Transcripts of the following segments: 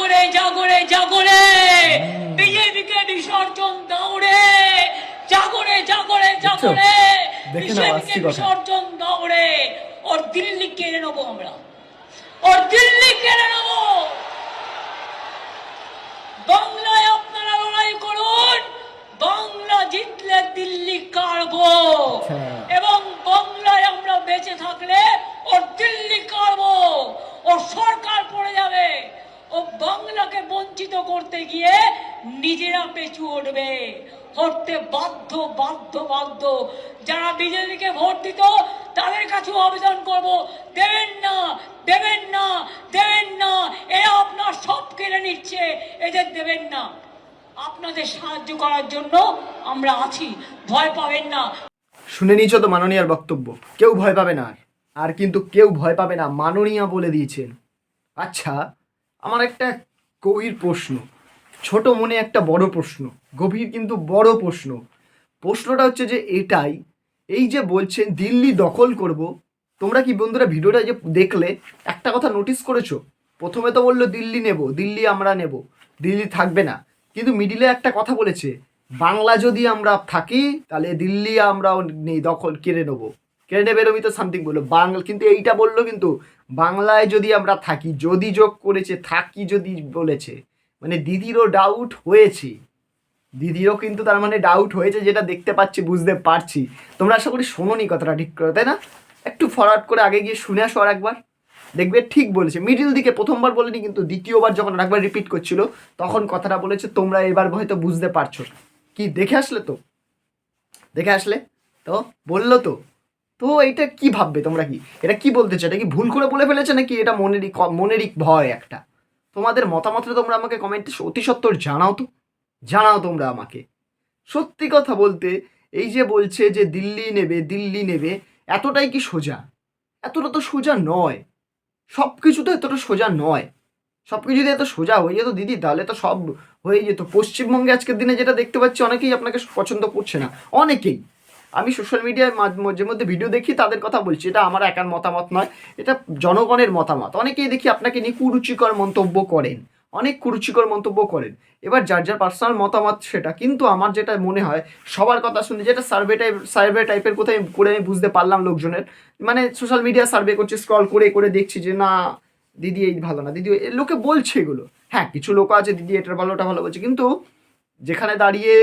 জাগরে জাগরে জাগরে বিজেপিকে বিসর্জন দাও রে, জাগরে জাগরে জাগরে বিজেপিকে বিসর্জন দাও রে। ওর দিল্লি কেড়ে নেবো আমরা, ওর দিল্লি কেড়ে নেবো। বাংলায় আপনারা লড়াই করুন, বাংলা জিতলে দিল্লি কাড়বো, এবং বাংলায় আমরা বেঁচে থাকলে ওর দিল্লি কাড়বো। ওর সরকার পড়ে যাবে, ও বাংলাকে বঞ্চিত করতে গিয়ে নিজেরা পেছু উঠবে, হতে বাধ্য বাধ্য বাধ্য। যারা বিজেপিকে ভোট দিত তাদের কাছে আবেদন করব, দেবেন না দেবেন না দেবেন না, এরা আপনার সব কেড়ে নিচ্ছে, এদের দেবেন না। আপনাদের সাহায্য করার জন্য আমরা আছি, ভয় পাবেন না। শুনে নিয়েছো তো মাননীয়ার বক্তব্য, কেউ ভয় পাবে না। আর কিন্তু কেউ ভয় পাবে না, মাননীয়া বলে দিয়েছেন। আচ্ছা, আমার একটা গভীর প্রশ্ন, ছোট মনে একটা বড় প্রশ্ন, গভীর কিন্তু বড় প্রশ্ন। প্রশ্নটা হচ্ছে যে এটাই, এই যে বলছেন দিল্লি দখল করব, তোমরা কি বন্ধুরা ভিডিওটা যে দেখলে একটা কথা নোটিস করেছো? প্রথমে তো বললো দিল্লি নেব, দিল্লি আমরা নেব, দিল্লি থাকবে না, কিন্তু মিডিলে একটা কথা বলেছে, বাংলা যদি আমরা থাকি তাহলে দিল্লি আমরাও নেই, দখল কেড়ে নেবো, কেড়ে নেবে এরমই তো সামথিং বললো বাংলা, কিন্তু এইটা বললো কিন্তু বাংলায় যদি আমরা থাকি, যদি যোগ করেছে থাকি যদি বলেছে, মানে দিদিরও ডাউট হয়েছে, দিদিরও কিন্তু তার মানে ডাউট হয়েছে, যেটা দেখতে পাচ্ছি বুঝতে পারছি। তোমরা আশা করি শোনোনি কথাটা ঠিক করে, তাই না? একটু ফরওয়ার্ড করে আগে গিয়ে শুনে আসো আর একবার, দেখবে ঠিক বলেছে। মিডিল দিকে প্রথমবার বলেনি, কিন্তু দ্বিতীয়বার যখন আরেকবার রিপিট করছিল তখন কথাটা বলেছে। তোমরা এবার হয়তো বুঝতে পারছো। কি দেখে আসলে তো, দেখে আসলে তো বললো তো, তো এইটা কি ভাববে তোমরা? কি এটা কি বলতেছে? এটা কি ভুল করে বলে ফেলেছে নাকি এটা মনেরই ভয় একটা? তোমাদের মতামতটা তোমরা আমাকে কমেন্টে অতি সত্বর জানাও তো, জানাও তোমরা আমাকে। সত্যি কথা বলতে, এই যে বলছে যে দিল্লি নেবে দিল্লি নেবে, এতটাই কি সোজা? এতটা তো সোজা নয়, সব কিছু তো এতটা সোজা নয়। সব কিছু যদি এত সোজা হয়ে যেত দিদি, তাহলে তো সব হয়ে যেত। পশ্চিমবঙ্গে আজকের দিনে যেটা দেখতে পাচ্ছি, অনেকেই আপনাকে পছন্দ করছে না, অনেকেই। আমি সোশ্যাল মিডিয়ায় মাঝে মধ্যে ভিডিও দেখি, তাদের কথা বলছি, এটা আমার একার মতামত নয়, এটা জনগণের মতামত। অনেকেই দেখি আপনাকে নিয়ে কুরুচিকর মন্তব্য করেন, অনেক কুরুচিকর মন্তব্য করেন। এবার যার যার পার্সোনাল মতামত সেটা, কিন্তু আমার যেটা মনে হয় সবার কথা শুনে, যেটা সার্ভে টাইপের কোথায় করে আমি বুঝতে পারলাম লোকজনের, মানে সোশ্যাল মিডিয়া সার্ভে করছে, স্ক্রল করে করে দেখছি যে না দিদি এই ভালো না, দিদি লোকে বলছে এগুলো। হ্যাঁ, কিছু লোক আছে দিদি এটা ভালো ওটা ভালো বলছে, কিন্তু যেখানে দাঁড়িয়ে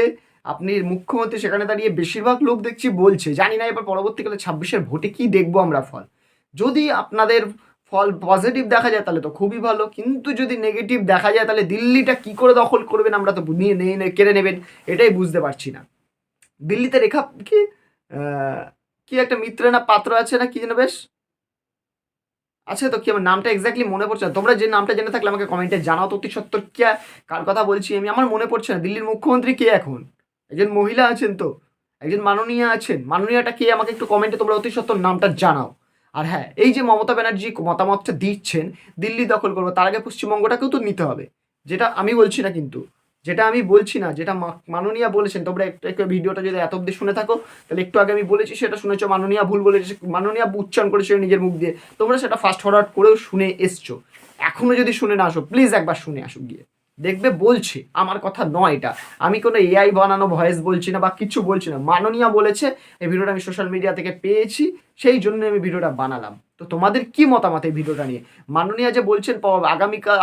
আপনি মুখ্যমন্ত্রী, সেখানে দাঁড়িয়ে বেশিরভাগ লোক দেখছি বলছে। জানি না এবার পরবর্তীকালে 26-এর ভোটে কি দেখবো আমরা ফল। যদি আপনাদের ফল পজিটিভ দেখা যায় তাহলে তো খুবই ভালো, কিন্তু যদি নেগেটিভ দেখা যায় তাহলে দিল্লিটা কি করে দখল করবেন, আমরা তো নিয়ে কেড়ে নেবেন, এটাই বুঝতে পারছি না। দিল্লিতে রেখা কি কি একটা মিত্র না পাত্র আছে না কি যেন, বেশ আচ্ছা, তো কি আমার নামটা এক্স্যাক্টলি মনে পড়ছে না। তোমরা যে নামটা জেনে থাকলে আমাকে কমেন্টে জানাও তো অতি সত্তর, কে কার কথা বলছি আমি, আমার মনে পড়ছে না। দিল্লির মুখ্যমন্ত্রী কে এখন? একজন মহিলা আছেন তো, একজন মাননীয়া আছেন, মাননীয়াটা কে আমাকে একটু কমেন্টে তোমরা অতি সত্তর নামটা জানাও। আর হ্যাঁ, এই যে মমতা ব্যানার্জি মতামতটা দিচ্ছেন দিল্লি দখল করবো, তার আগে পশ্চিমবঙ্গটাকেও তো নিতে হবে, যেটা আমি বলছি না, কিন্তু যেটা আমি বলছি না, যেটা মাননীয়া বলেছেন। তোমরা একটু ভিডিওটা যদি এত অব্দি শুনে থাকো তাহলে একটু আগে আমি বলেছি সেটা শুনেছো, মাননীয়া ভুল বলেছে, মাননীয়া উচ্চারণ করেছিল নিজের মুখ দিয়ে, তোমরা সেটা ফাস্ট ফরওয়ার্ড করেও শুনে এসছো। এখনো যদি শুনে না আসো, প্লিজ একবার শুনে আসো গিয়ে, দেখবে বলছি আমার কথা নয় এটা, আমি কোনো এআই বানানো ভয়েস বলছি না বা কিছু বলছি না, মাননীয়া বলেছে। এই ভিডিওটা আমি সোশ্যাল মিডিয়া থেকে পেয়েছি, সেই জন্য আমি ভিডিওটা বানালাম। তো তোমাদের কি মতামত এই ভিডিওটা নিয়ে? মাননীয়া যে বলছেন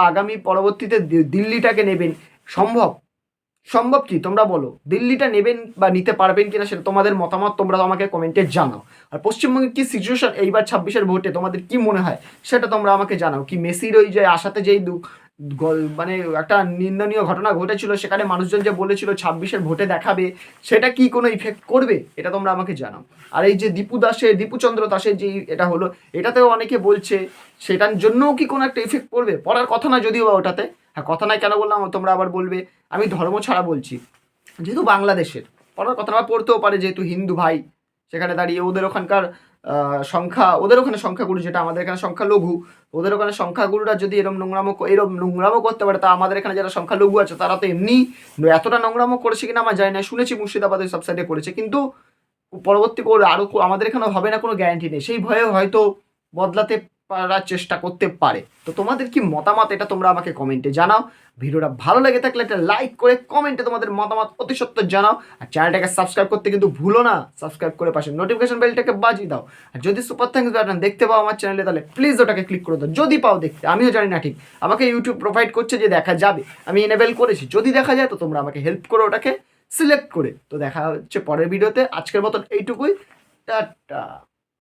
আগামী পরবর্তীতে দিল্লিটাকে নেবেন, সম্ভব? সম্ভব কি তোমরা বলো? দিল্লিটা নেবেন বা নিতে পারবেন কিনা সেটা তোমাদের মতামত, তোমরা আমাকে কমেন্টে জানাও। আর পশ্চিমবঙ্গের কি সিচুয়েশন এইবার 26-এর ভোটে তোমাদের কি মনে হয় সেটা তোমরা আমাকে জানাও। কি মেসির ওই যে আশাতে যেই মানে একটা নিন্দনীয় ঘটনা ঘটেছিল, সেখানে মানুষজন যে বলেছিল 26-এর ভোটে দেখাবে, সেটা কি কোনো ইফেক্ট করবে? এটা তোমরা আমাকে জানাও। আর এই যে দীপুচন্দ্র দাসের যে এটা হলো, এটাতেও অনেকে বলছে সেটার জন্যও কি কোনো একটা ইফেক্ট পড়বে? পড়ার কথা না যদিও বা ওটাতে, হ্যাঁ কথা নয় কেন বললাম তোমরা আবার বলবে আমি ধর্ম ছাড়া বলছি, যেহেতু বাংলাদেশের পড়ার কথা না, পড়তেও পারে, যেহেতু হিন্দু ভাই সেখানে দাঁড়িয়ে ওদের ওখানকার সংখ্যা, ওদের ওখানে সংখ্যাগুরু, যেটা আমাদের এখানে সংখ্যালঘু, ওদের ওখানে সংখ্যাগুরুরা যদি এরম নোংরামো করতে পারে, তা আমাদের এখানে যারা সংখ্যালঘু আছে তারা তো এমনি এতটা নোংরামো করেছে কিনা আমার জানি না, শুনেছি মুর্শিদাবাদের সব সাইডে করেছে, কিন্তু পরবর্তী করে আরও আমাদের এখানে হবে না কোনো গ্যারান্টি নেই, সেই ভয়ে হয়তো বদলাতে পারার চেষ্টা করতে পারে। তো তোমাদের কি মতামত এটা তোমরা আমাকে কমেন্টে জানাও। ভিডিওটা ভালো লেগে থাকলে একটা লাইক করে কমেন্টে তোমাদের মতামত অতি সত্বর জানাও। আর চ্যানেলটাকে সাবস্ক্রাইব করতে কিন্তু ভুলো না, সাবস্ক্রাইব করে পাশে নোটিফিকেশন বেলটাকে বাজিয়ে দাও। আর যদি সুপার থ্যাঙ্কস বাটন দেখতে পাও আমার চ্যানেলে তাহলে প্লিজ ওটাকে ক্লিক করে দাও, যদি পাও দেখতে। আমিও জানি না ঠিক, আমাকে ইউটিউব প্রোভাইড করছে যে দেখা যাবে, আমি এনেবেল করেছি। যদি দেখা যায় তো তোমরা আমাকে হেল্প করো ওটাকে সিলেক্ট করে। তো দেখা হচ্ছে পরের ভিডিওতে, আজকের মতন এইটুকুই, টাটা।